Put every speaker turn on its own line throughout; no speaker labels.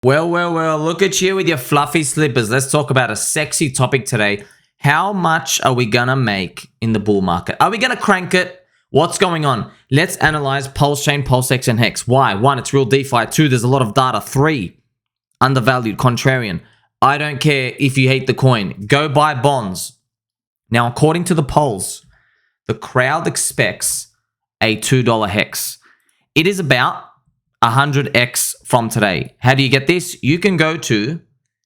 Well, look at you with your fluffy slippers. Let's talk about a sexy topic today. How much are we gonna make in the bull market? Are we gonna crank it? What's going on? Let's analyze PulseChain, PulseX, and HEX. Why? 1, it's real DeFi. 2, there's a lot of data. 3, undervalued, contrarian. I don't care if you hate the coin. Go buy bonds. Now, according to the polls, the crowd expects a $2 HEX. It is about 100x from today. How do you get this? You can go to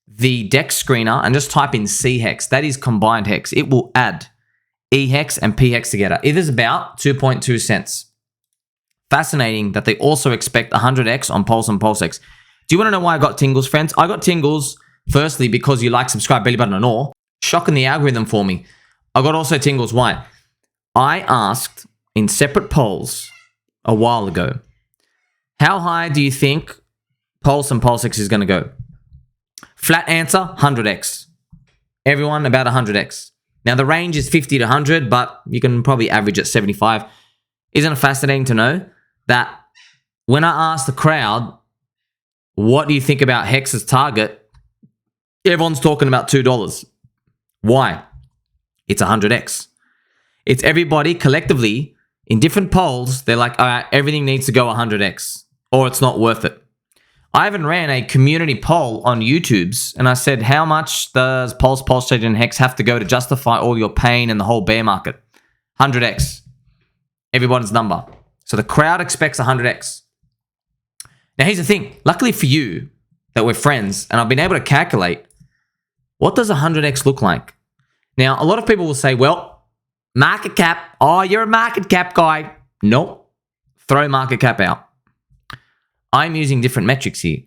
the DEX screener and just type in CHEX. That is combined hex. It will add EHEX and PHEX together. It is about 2.2 cents. Fascinating that they also expect 100x on Pulse and PulseX. Do you want to know why I got tingles, friends? I got tingles, firstly, because you like, subscribe, belly button and all. Shocking the algorithm for me. I got also tingles. Why? I asked in separate polls a while ago, how high do you think Pulse and PulseX is going to go? Flat answer, 100x. Everyone about 100x. Now, the range is 50 to 100, but you can probably average at 75. Isn't it fascinating to know that when I asked the crowd, what do you think about Hex's target? Everyone's talking about $2. Why? It's 100x. It's everybody collectively in different polls. They're like, all right, everything needs to go 100x or it's not worth it. I even ran a community poll on YouTube's and I said, how much does Pulse, PulseChain, and HEX have to go to justify all your pain and the whole bear market? 100x. Everybody's number. So the crowd expects 100x. Now, here's the thing. Luckily for you that we're friends and I've been able to calculate, what does 100x look like? Now, a lot of people will say, well, market cap. Oh, you're a market cap guy. Nope. Throw market cap out. I'm using different metrics here.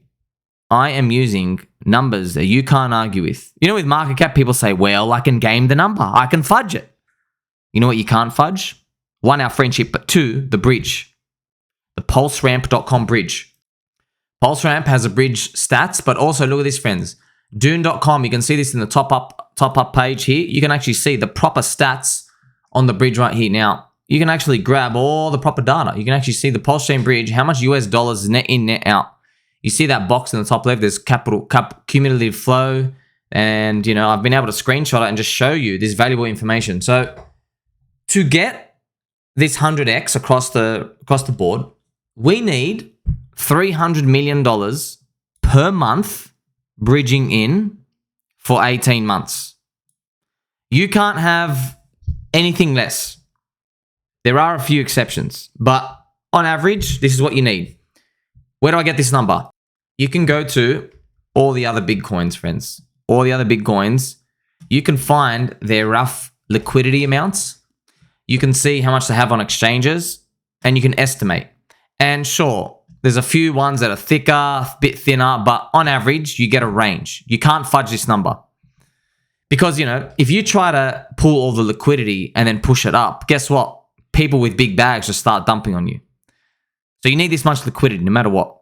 I am using numbers that you can't argue with. You know, with market cap, people say, well, I can game the number. I can fudge it. You know what you can't fudge? 1, our friendship, but 2, the bridge. The PulseRamp.com bridge. PulseRamp has a bridge stats, but also look at this, friends. Dune.com, you can see this in the top up page here. You can actually see the proper stats on the bridge right here. Now, you can actually grab all the proper data. You can actually see the PulseChain Bridge, how much US dollars is net in, net out. You see that box in the top left, there's cumulative flow. And, you know, I've been able to screenshot it and just show you this valuable information. So to get this 100x across the board, we need $300 million per month bridging in for 18 months. You can't have anything less. There are a few exceptions, but on average, this is what you need. Where do I get this number? You can go to all the other big coins, friends. All the other big coins, you can find their rough liquidity amounts. You can see how much they have on exchanges, and you can estimate. And sure, there's a few ones that are thicker, a bit thinner, but on average, you get a range. You can't fudge this number. Because, you know, if you try to pull all the liquidity and then push it up, guess what? People with big bags just start dumping on you. So you need this much liquidity no matter what.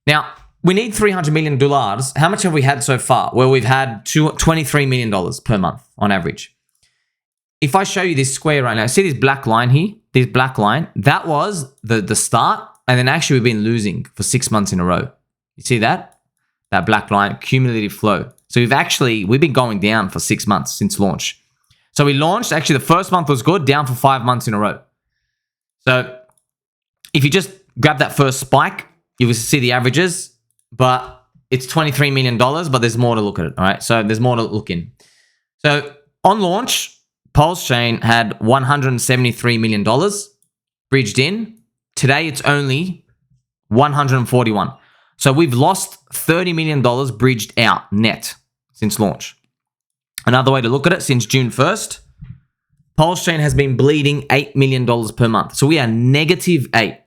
Now, we need $300 million. How much have we had so far? Well, we've had $23 million per month on average. If I show you this square right now, see this black line here? This black line, that was the start. And then actually we've been losing for 6 months in a row. You see that? That black line, cumulative flow. So we've been going down for 6 months since launch. So we launched, actually the first month was good, down for 5 months in a row. So if you just grab that first spike, you will see the averages, but it's $23 million, but there's more to look at it, all right? So there's more to look in. So on launch, PulseChain had $173 million bridged in. Today, it's only 141. So we've lost $30 million bridged out net since launch. Another way to look at it, since June 1st, PulseChain has been bleeding $8 million per month. So we are -8.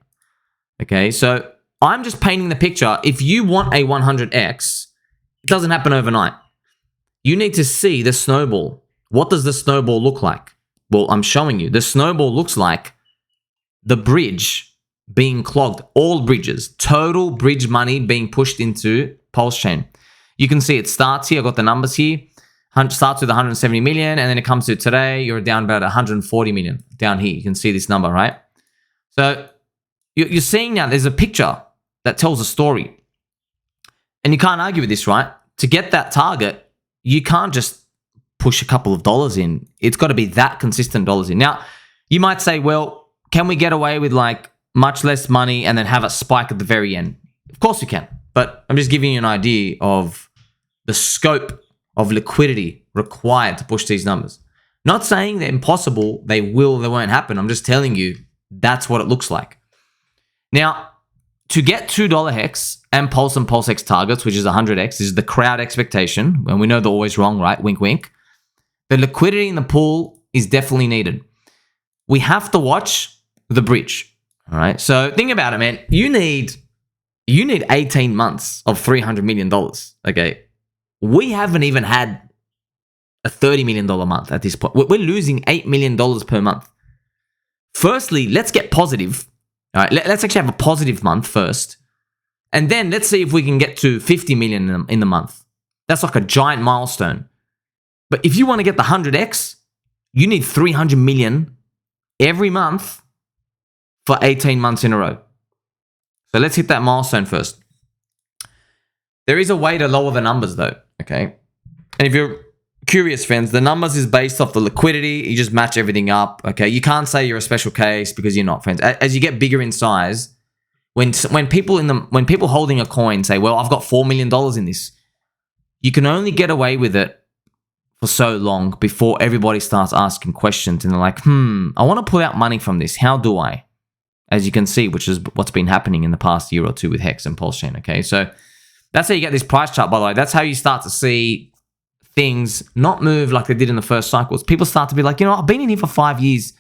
Okay, so I'm just painting the picture. If you want a 100x, it doesn't happen overnight. You need to see the snowball. What does the snowball look like? Well, I'm showing you. The snowball looks like the bridge being clogged. All bridges, total bridge money being pushed into PulseChain. You can see it starts here. I've got the numbers here. Starts with 170 million, and then it comes to today, you're down about 140 million down here. You can see this number, right? So you're seeing now there's a picture that tells a story. And you can't argue with this, right? To get that target, you can't just push a couple of dollars in. It's got to be that consistent dollars in. Now, you might say, well, can we get away with like much less money and then have a spike at the very end? Of course you can. But I'm just giving you an idea of the scope of liquidity required to push these numbers. Not saying they're impossible. They won't happen. I'm just telling you that's what it looks like. Now, to get $2 hex and PulseX targets, which is 100x, this is the crowd expectation, and we know they're always wrong, right? Wink, wink. The liquidity in the pool is definitely needed. We have to watch the bridge, all right? So think about it, man. You need 18 months of $300 million, okay? We haven't even had a $30 million month at this point. We're losing $8 million per month. Firstly, let's get positive. All right, let's actually have a positive month first. And then let's see if we can get to 50 million in the month. That's like a giant milestone. But if you want to get the 100x, you need 300 million every month for 18 months in a row. So let's hit that milestone first. There is a way to lower the numbers though, okay? And if you're curious, friends, the numbers is based off the liquidity. You just match everything up, okay? You can't say you're a special case because you're not, friends. As you get bigger in size, when people holding a coin say, well, I've got $4 million in this, you can only get away with it for so long before everybody starts asking questions and they're like, I want to pull out money from this. How do I? As you can see, which is what's been happening in the past year or two with Hex and PulseChain, okay? So that's how you get this price chart, by the way. That's how you start to see things not move like they did in the first cycles. People start to be like, I've been in here for 5 years.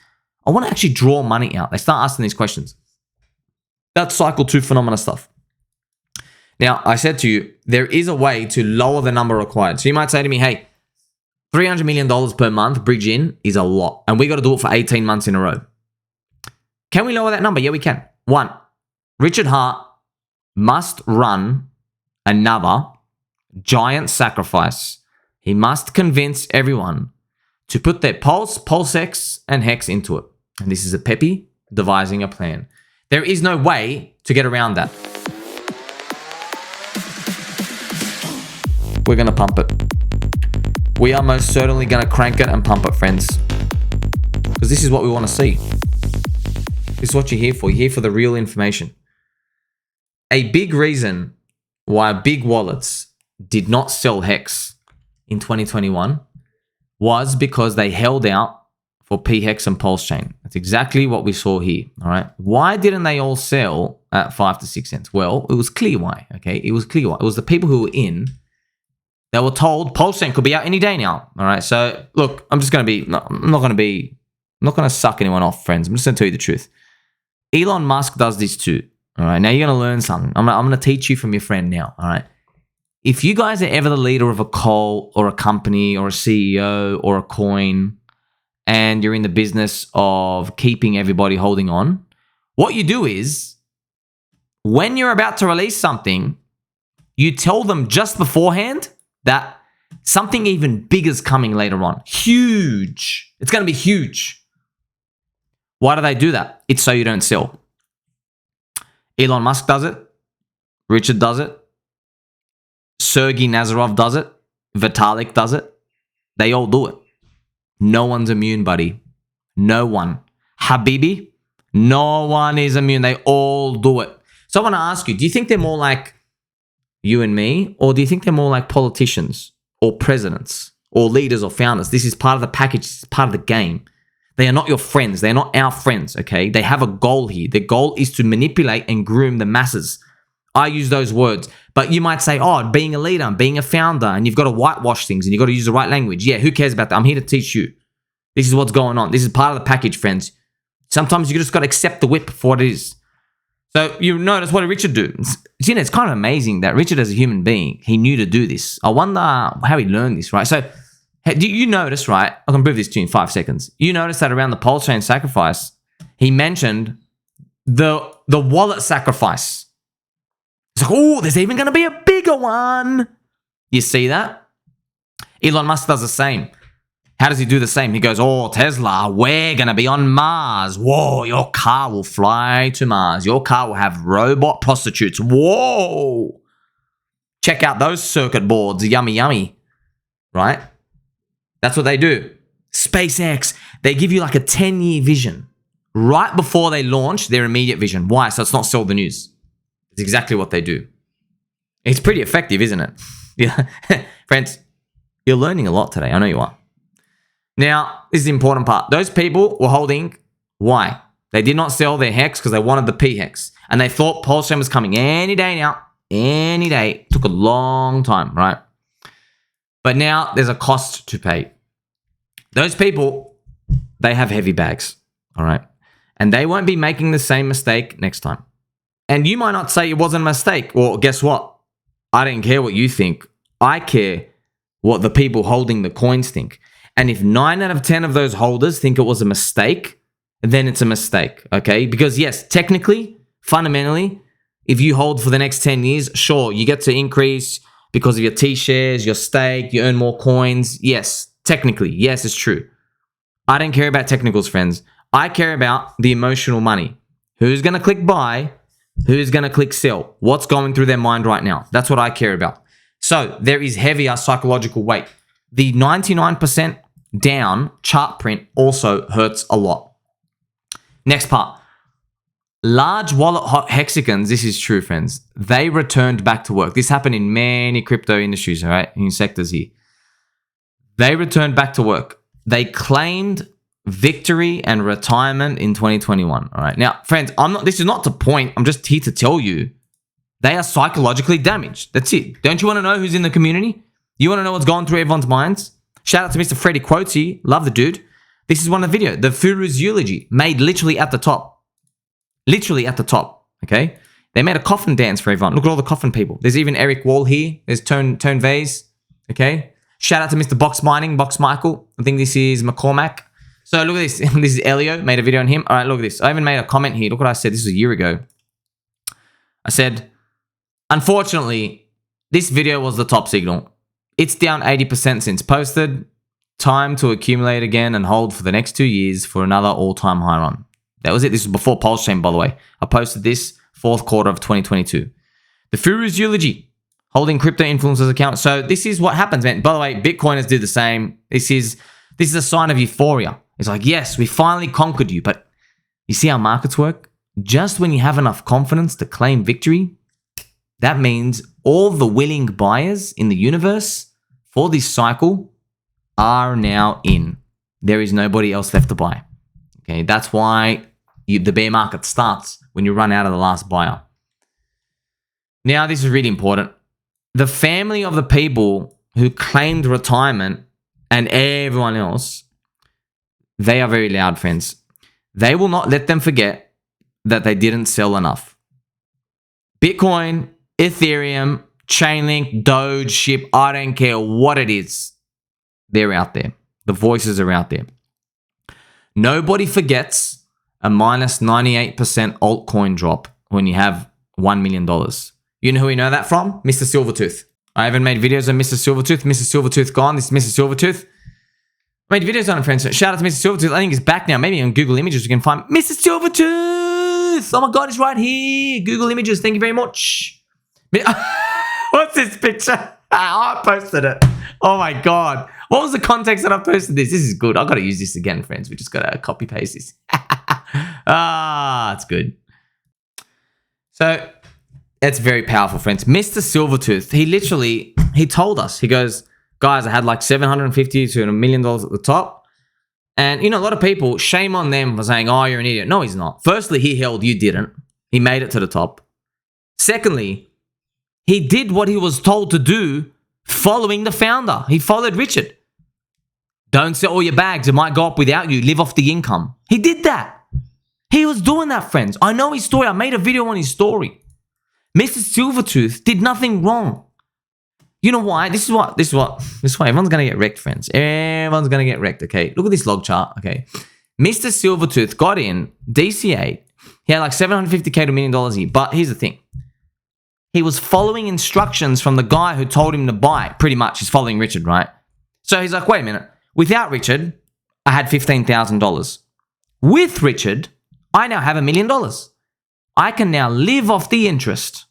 I want to actually draw money out. They start asking these questions. That's cycle 2 phenomena stuff. Now, I said to you, there is a way to lower the number required. So you might say to me, hey, $300 million per month bridge in is a lot. And we got to do it for 18 months in a row. Can we lower that number? Yeah, we can. 1, Richard Hart must run another giant sacrifice. He must convince everyone to put their PulseX and HEX into it. And this is a Pepe devising a plan. There is no way to get around that. We're going to pump it. We are most certainly going to crank it and pump it, friends. Because this is what we want to see. This is what you're here for. You're here for the real information. A big reason why big wallets did not sell HEX in 2021 was because they held out for PHEX and PulseChain. That's exactly what we saw here, all right? Why didn't they all sell at 5 to 6 cents? Well, it was clear why, okay? It was clear why. It was the people who were in, they were told PulseChain could be out any day now, all right? So, look, I'm not going to suck anyone off, friends. I'm just going to tell you the truth. Elon Musk does this too, all right? Now, you're going to learn something. I'm going to teach you from your friend now, all right? If you guys are ever the leader of a call or a company or a CEO or a coin and you're in the business of keeping everybody holding on, what you do is when you're about to release something, you tell them just beforehand that something even bigger is coming later on. Huge. It's going to be huge. Why do they do that? It's so you don't sell. Elon Musk does it. Richard does it. Sergey Nazarov does it. Vitalik does it. They all do it. No one's immune, buddy. No one. Habibi, no one is immune. They all do it. So I want to ask you, do you think they're more like you and me? Or do you think they're more like politicians or presidents or leaders or founders? This is part of the package. This is part of the game. They are not your friends. They're not our friends, okay? They have a goal here. The goal is to manipulate and groom the masses. I use those words. But you might say, oh, being a leader, being a founder, and you've got to whitewash things and you've got to use the right language. Yeah, who cares about that? I'm here to teach you. This is what's going on. This is part of the package, friends. Sometimes you just got to accept the whip for what it is. So you notice what did Richard do? It's kind of amazing that Richard as a human being, he knew to do this. I wonder how he learned this, right? So do you notice, right? I can prove this to you in 5 seconds. You notice that around the PulseChain sacrifice, he mentioned the wallet sacrifice. It's like, oh, there's even going to be a bigger one. You see that? Elon Musk does the same. How does he do the same? He goes, oh, Tesla, we're going to be on Mars. Whoa, your car will fly to Mars. Your car will have robot prostitutes. Whoa. Check out those circuit boards. Yummy, yummy. Right? That's what they do. SpaceX, they give you like a 10-year vision. Right before they launch their immediate vision. Why? So it's not sell the news. It's exactly what they do. It's pretty effective, isn't it? Yeah. Friends, you're learning a lot today. I know you are. Now, this is the important part. Those people were holding. Why? They did not sell their hex because they wanted the P hex. And they thought PulseChain was coming any day now. Any day. It took a long time, right? But now there's a cost to pay. Those people, they have heavy bags, all right? And they won't be making the same mistake next time. And you might not say it wasn't a mistake. Well, guess what? I don't care what you think. I care what the people holding the coins think. And if 9 out of 10 of those holders think it was a mistake, then it's a mistake, okay? Because yes, technically, fundamentally, if you hold for the next 10 years, sure, you get to increase because of your T-shares, your stake, you earn more coins. Yes, technically, yes, it's true. I don't care about technicals, friends. I care about the emotional money. Who's going to click buy? Who's going to click sell? What's going through their mind right now? That's what I care about. So there is heavier psychological weight. The 99% down chart print also hurts a lot. Next part. Large wallet hexicans, this is true, friends. They returned back to work. This happened in many crypto industries, all right, in sectors here. They returned back to work. They claimed victory and retirement in 2021. All right. Now, friends, this is not the point. I'm just here to tell you they are psychologically damaged. That's it. Don't you want to know who's in the community? You want to know what's going through everyone's minds? Shout out to Mr. Freddie Quotesy. Love the dude. This is one of the videos. The Furu's eulogy made literally at the top. Literally at the top. Okay. They made a coffin dance for everyone. Look at all the coffin people. There's even Eric Wall here. There's Tone Vase. Okay. Shout out to Mr. Box Michael. I think this is McCormack. So look at this. This is Elio. Made a video on him. All right, look at this. I even made a comment here. Look what I said. This was a year ago. I said, unfortunately, this video was the top signal. It's down 80% since posted. Time to accumulate again and hold for the next 2 years for another all-time high run. That was it. This was before PulseChain, by the way. I posted this fourth quarter of 2022. The Furu's eulogy. Holding crypto influencers account. So this is what happens, man. By the way, Bitcoiners did the same. This is a sign of euphoria. It's like, yes, we finally conquered you. But you see how markets work? Just when you have enough confidence to claim victory, that means all the willing buyers in the universe for this cycle are now in. There is nobody else left to buy. Okay, that's why the bear market starts when you run out of the last buyer. Now, this is really important. The family of the people who claimed retirement and everyone else, they are very loud, friends. They will not let them forget that they didn't sell enough. Bitcoin, Ethereum, Chainlink, Doge, SHIB, I don't care what it is. They're out there. The voices are out there. Nobody forgets a minus 98% altcoin drop when you have $1 million. You know who we know that from? Mr. Silvertooth. I haven't made videos on Mr. Silvertooth. Mr. Silvertooth gone. This is Mr. Silvertooth. I made videos on him, friends. So shout out to Mr. Silvertooth. I think he's back now. Maybe on Google Images you can find Mr. Silvertooth. Oh my God, he's right here. Google Images. Thank you very much. What's this picture? I posted it. Oh my God. What was the context that I posted this? This is good. I've got to use this again, friends. We just got to copy paste this. It's good. So it's very powerful, friends. Mr. Silvertooth, he told us, he goes, guys, I had like $750 to $1 million at the top. And, you know, a lot of people, shame on them for saying, oh, you're an idiot. No, he's not. Firstly, he held, you didn't. He made it to the top. Secondly, he did what he was told to do following the founder. He followed Richard. Don't sell all your bags. It might go up without you. Live off the income. He did that. He was doing that, friends. I know his story. I made a video on his story. Mr. Silvertooth did nothing wrong. You know why? This is why everyone's going to get wrecked, friends. Everyone's going to get wrecked, okay? Look at this log chart, okay? Mr. Silvertooth got in, DC8. He had like $750K to $1 million a year. But here's the thing. He was following instructions from the guy who told him to buy. Pretty much, he's following Richard, right? So he's like, wait a minute. Without Richard, I had $15,000. With Richard, I now have $1 million. I can now live off the interest.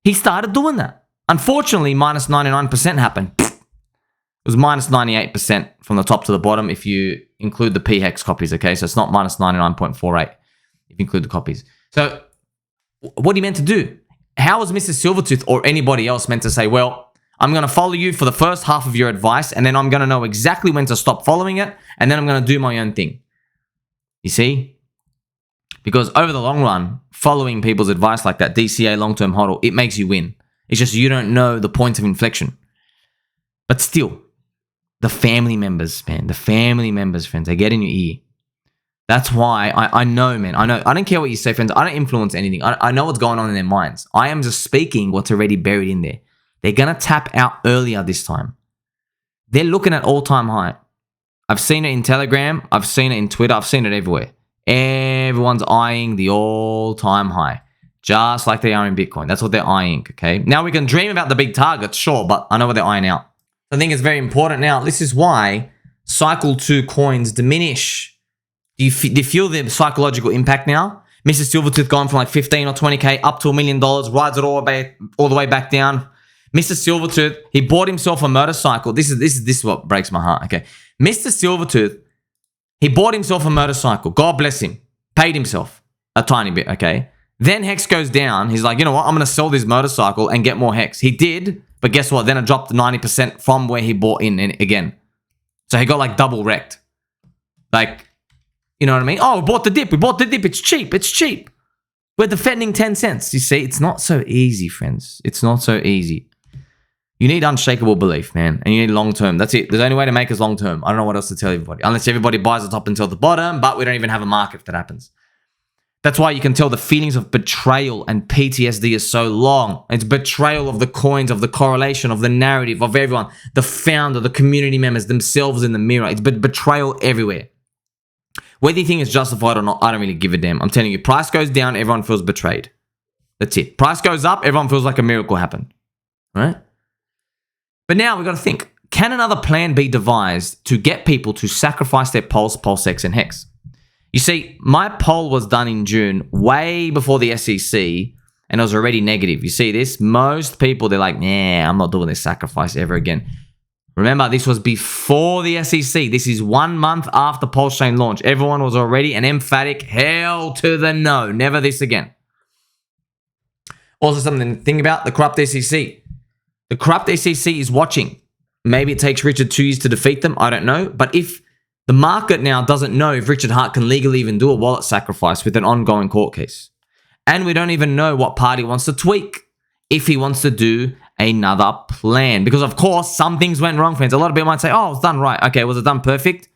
He started doing that. Unfortunately, minus 99% happened. It was minus 98% from the top to the bottom if you include the PHEX copies, okay? So it's not minus 99.48 if you include the copies. So what are you meant to do? How is Mr. Silvertooth or anybody else meant to say, well, I'm going to follow you for the first half of your advice, and then I'm going to know exactly when to stop following it, and then I'm going to do my own thing. You see? Because over the long run, following people's advice like that, DCA, long-term hodl, it makes you win. It's just you don't know the point of inflection. But still, the family members, man, the family members, friends, they get in your ear. That's why I know, man. I know. I don't care what you say, friends. I don't influence anything. I know what's going on in their minds. I am just speaking what's already buried in there. They're going to tap out earlier this time. They're looking at all-time high. I've seen it in Telegram. I've seen it in Twitter. I've seen it everywhere. Everyone's eyeing the all-time high, just like they are in Bitcoin. That's what they're eyeing, okay? Now, we can dream about the big targets, sure, but I know what they're eyeing out. I think it's very important now. This is why Cycle 2 coins diminish. Do you feel the psychological impact now? Mr. Silvertooth gone from like 15 or 20K up to $1 million, rides it all the way back down. Mr. Silvertooth, he bought himself a motorcycle. This is what breaks my heart, okay? Mr. Silvertooth, he bought himself a motorcycle. God bless him. Paid himself a tiny bit, okay? Then Hex goes down. He's like, you know what? I'm going to sell this motorcycle and get more Hex. He did, but guess what? Then it dropped 90% from where he bought in again. So he got like double wrecked. Like, you know what I mean? Oh, we bought the dip. We bought the dip. It's cheap. It's cheap. We're defending 10 cents. You see, it's not so easy, friends. It's not so easy. You need unshakable belief, man. And you need long-term. That's it. There's only way to make us long-term. I don't know what else to tell everybody. Unless everybody buys the top until the bottom, but we don't even have a market if that happens. That's why you can tell the feelings of betrayal and PTSD is so long. It's betrayal of the coins, of the correlation, of the narrative, of everyone. The founder, the community members, themselves in the mirror. It's betrayal everywhere. Whether you think it's justified or not, I don't really give a damn. I'm telling you, price goes down, everyone feels betrayed. That's it. Price goes up, everyone feels like a miracle happened. Right? But now we've got to think, can another plan be devised to get people to sacrifice their Pulse, PulseX, and HEX? You see, my poll was done in June, way before the SEC, and it was already negative. You see this? Most people, they're like, nah, I'm not doing this sacrifice ever again. Remember, this was before the SEC. This is 1 month after PulseChain launch. Everyone was already an emphatic hell to the no. Never this again. Also, something to think about, the corrupt SEC. The corrupt SEC is watching. Maybe it takes Richard 2 years to defeat them. I don't know. But if the market now doesn't know if Richard Hart can legally even do a wallet sacrifice with an ongoing court case. And we don't even know what party wants to tweak. If he wants to do another plan. Because, of course, some things went wrong, friends. A lot of people might say, oh, it was done right. Okay, was it done perfect?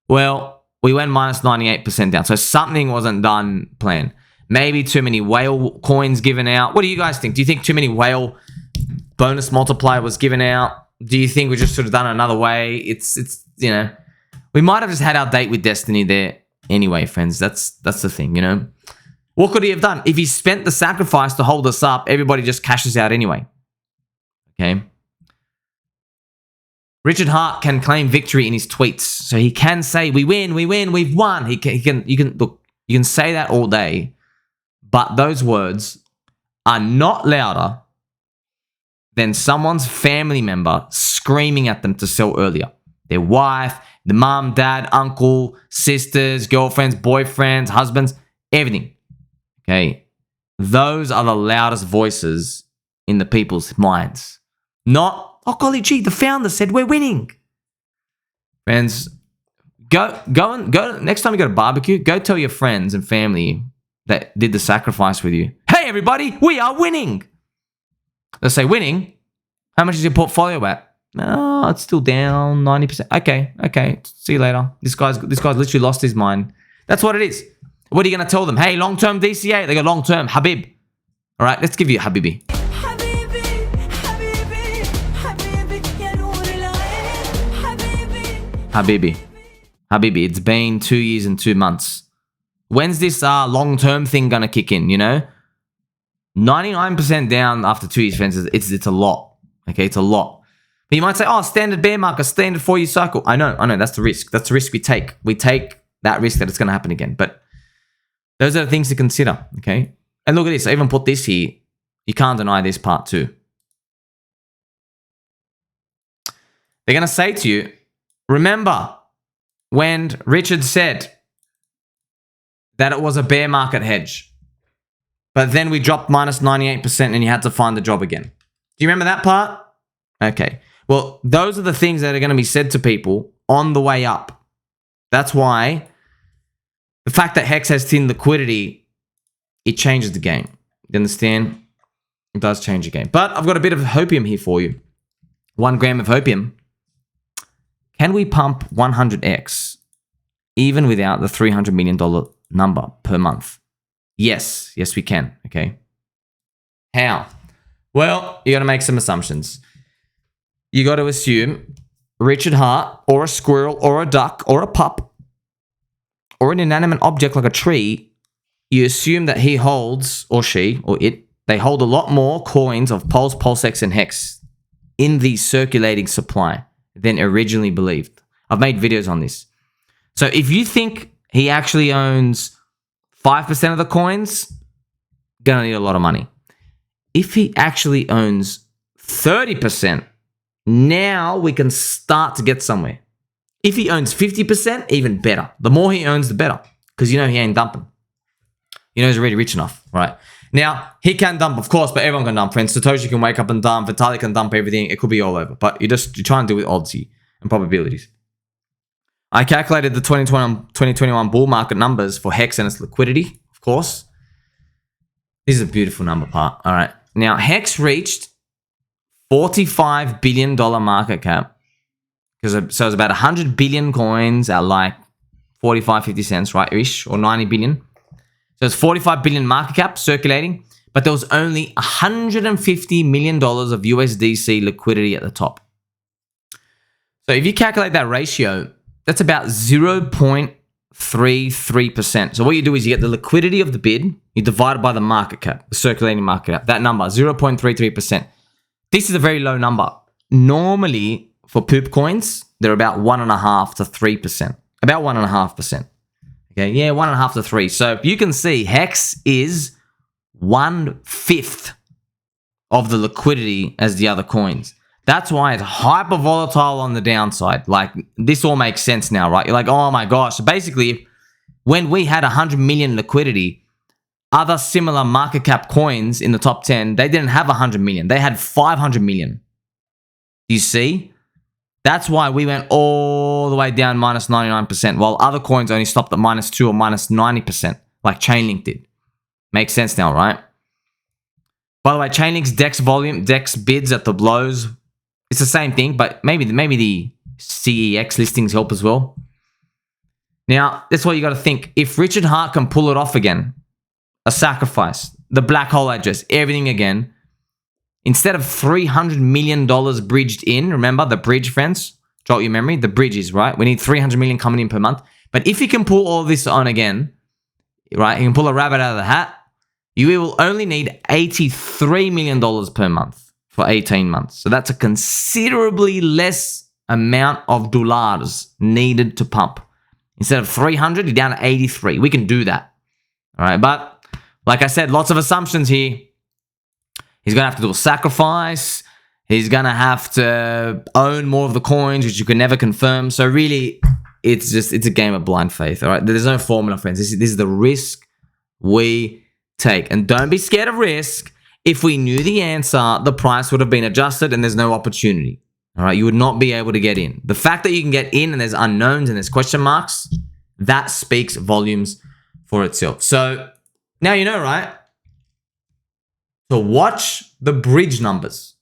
Well, we went minus 98% down. So something wasn't done planned. Maybe too many whale coins given out. What do you guys think? Do you think too many whale bonus multiplier was given out? Do you think we just should have done it another way? It's you know, we might have just had our date with Destiny there anyway, friends. That's the thing, you know. What could he have done? If he spent the sacrifice to hold us up, everybody just cashes out anyway. Okay. Richard Hart can claim victory in his tweets. So he can say, we win, we've won. You can say that all day, but those words are not louder than someone's family member screaming at them to sell earlier. Their wife, the mom, dad, uncle, sisters, girlfriends, boyfriends, husbands, everything. Okay. Those are the loudest voices in the people's minds. Not, oh golly gee, the founder said we're winning. Friends, go next time you go to barbecue, go tell your friends and family that did the sacrifice with you. Hey everybody, we are winning. They'll say, winning? How much is your portfolio at? Oh, it's still down 90%. Okay. See you later. This guy's literally lost his mind. That's what it is. What are you going to tell them? Hey, long-term DCA. They go long-term. Habib. All right, let's give you a Habibi. Habibi, it's been 2 years and 2 months. When's this long-term thing going to kick in, you know? 99% down after 2 years, friends, it's a lot. Okay, it's a lot. But you might say, oh, standard bear market, standard 4-year cycle. I know, that's the risk. That's the risk we take. We take that risk that it's going to happen again. But those are the things to consider, okay? And look at this. I even put this here. You can't deny this part too. They're going to say to you, remember when Richard said that it was a bear market hedge, but then we dropped minus 98% and you had to find the job again. Do you remember that part? Okay. Well, those are the things that are going to be said to people on the way up. That's why the fact that Hex has thin liquidity, it changes the game. You understand? It does change the game. But I've got a bit of hopium here for you. 1 gram of hopium. Can we pump 100x even without the $300 million number per month? Yes. Yes, we can. Okay. How? Well, you got to make some assumptions. You got to assume Richard Hart or a squirrel or a duck or a pup or an inanimate object like a tree. You assume that he holds, or she, or it, they hold a lot more coins of Pulse, PulseX, and HEX in the circulating supply than originally believed. I've made videos on this. So if you think he actually owns 5% of the coins, gonna need a lot of money. If he actually owns 30%, now we can start to get somewhere. If he owns 50%, even better. The more he owns, the better. Because you know he ain't dumping. You know he's already rich enough, right? Now, he can dump, of course, but everyone can dump. Friends, Satoshi can wake up and dump. Vitalik can dump everything. It could be all over. But you try and do it with odds and probabilities. I calculated the 2021 bull market numbers for HEX and its liquidity, of course. This is a beautiful number part. All right. Now, HEX reached $45 billion market cap. So it's about 100 billion coins at like 45, 50 cents, right? Ish, or 90 billion. So it's 45 billion market cap circulating, but there was only $150 million of USDC liquidity at the top. So if you calculate that ratio, that's about 0.33%. So what you do is you get the liquidity of the bid, you divide it by the market cap, the circulating market cap, that number, 0.33%. This is a very low number. Normally, for poop coins, they're about 1.5 to 3%. About 1.5%. Okay, yeah, 1.5 to 3. So you can see Hex is 1/5 of the liquidity as the other coins. That's why it's hyper volatile on the downside. Like, this all makes sense now, right? You're like, oh my gosh. So basically, when we had 100 million liquidity, other similar market cap coins in the top 10, they didn't have 100 million. They had 500 million. You see? That's why we went all the way down minus 99%, while other coins only stopped at minus 2 or minus 90%, like Chainlink did. Makes sense now, right? By the way, Chainlink's DEX bids at the lows, it's the same thing, but maybe the CEX listings help as well. Now, that's what you got to think. If Richard Hart can pull it off again, a sacrifice, the black hole address, everything again, instead of $300 million bridged in, remember the bridge, friends? Jolt your memory. The bridge is, right? We need 300 million coming in per month. But if he can pull all this on again, right, he can pull a rabbit out of the hat, you will only need $83 million per month for 18 months. So that's a considerably less amount of dollars needed to pump. Instead of 300, you're down to 83. We can do that. All right, but like I said, lots of assumptions here. He's going to have to do a sacrifice. He's going to have to own more of the coins, which you can never confirm. So really, it's a game of blind faith, all right? There's no formula, friends. This is the risk we take. And don't be scared of risk. If we knew the answer, the price would have been adjusted and there's no opportunity, all right? You would not be able to get in. The fact that you can get in and there's unknowns and there's question marks, that speaks volumes for itself. So now you know, right? So watch the bridge numbers.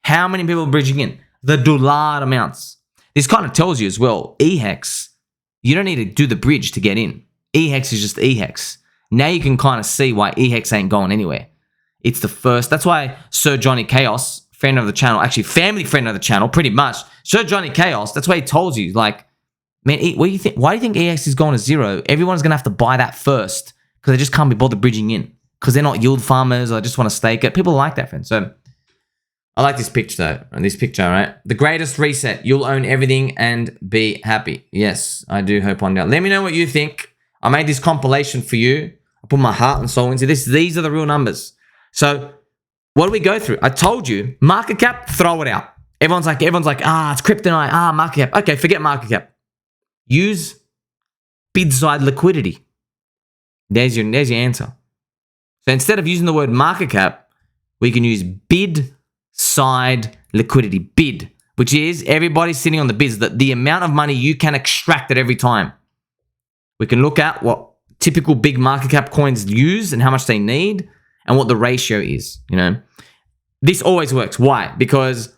How many people are bridging in? The dollar amounts. This kind of tells you as well, EHEX, you don't need to do the bridge to get in. EHEX is just EHEX. Now you can kind of see why EHEX ain't going anywhere. It's the first. That's why Sir Johnny Chaos, friend of the channel, actually family friend of the channel, pretty much. Sir Johnny Chaos, that's why he told you, like, man, what do you think? Why do you think EHEX is going to 0? Everyone's going to have to buy that first because they just can't be bothered bridging in. Because they're not yield farmers or just want to stake it. People like that, friend. So I like this picture, though. And this picture, right? The greatest reset. You'll own everything and be happy. Yes, I do hope one day. Let me know what you think. I made this compilation for you. I put my heart and soul into this. These are the real numbers. So what do we go through? I told you, market cap, throw it out. Everyone's like, it's kryptonite, market cap. Okay, forget market cap. Use bid side liquidity. There's your answer. So instead of using the word market cap, we can use bid side liquidity. Bid, which is everybody sitting on the bids, the amount of money you can extract at every time. We can look at what typical big market cap coins use and how much they need and what the ratio is, you know. This always works. Why? Because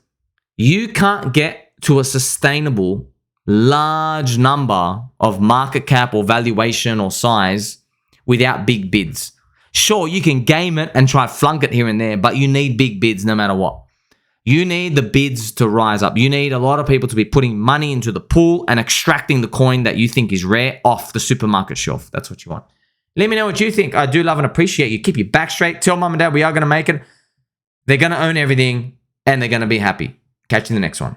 you can't get to a sustainable large number of market cap or valuation or size without big bids. Sure, you can game it and try flunk it here and there, but you need big bids no matter what. You need the bids to rise up. You need a lot of people to be putting money into the pool and extracting the coin that you think is rare off the supermarket shelf. That's what you want. Let me know what you think. I do love and appreciate you. Keep your back straight. Tell mom and dad we are going to make it. They're going to own everything and they're going to be happy. Catch you in the next one.